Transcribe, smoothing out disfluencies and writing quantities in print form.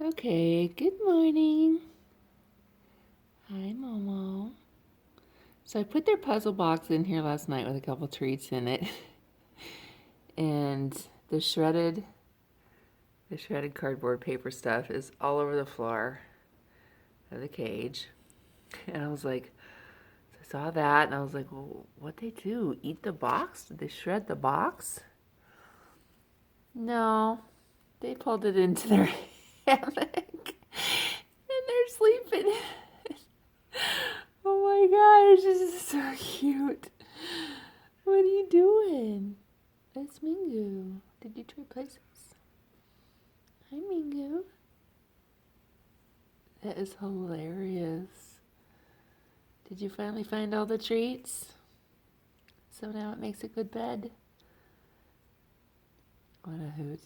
Okay, good morning. Hi, Momo. So I put their puzzle box in here last night with a couple treats in it. And the shredded cardboard paper stuff is all over the floor of the cage. And I was like, I saw that and I was like, well, what'd they do? Eat the box? Did they shred the box? No, they pulled it into their hammock and they're sleeping. Oh my gosh, this is so cute. What are you doing? It's Mingu. Did you trade places? Hi, Mingu. That is hilarious. Did you finally find all the treats? So now it makes a good bed? What a hoot.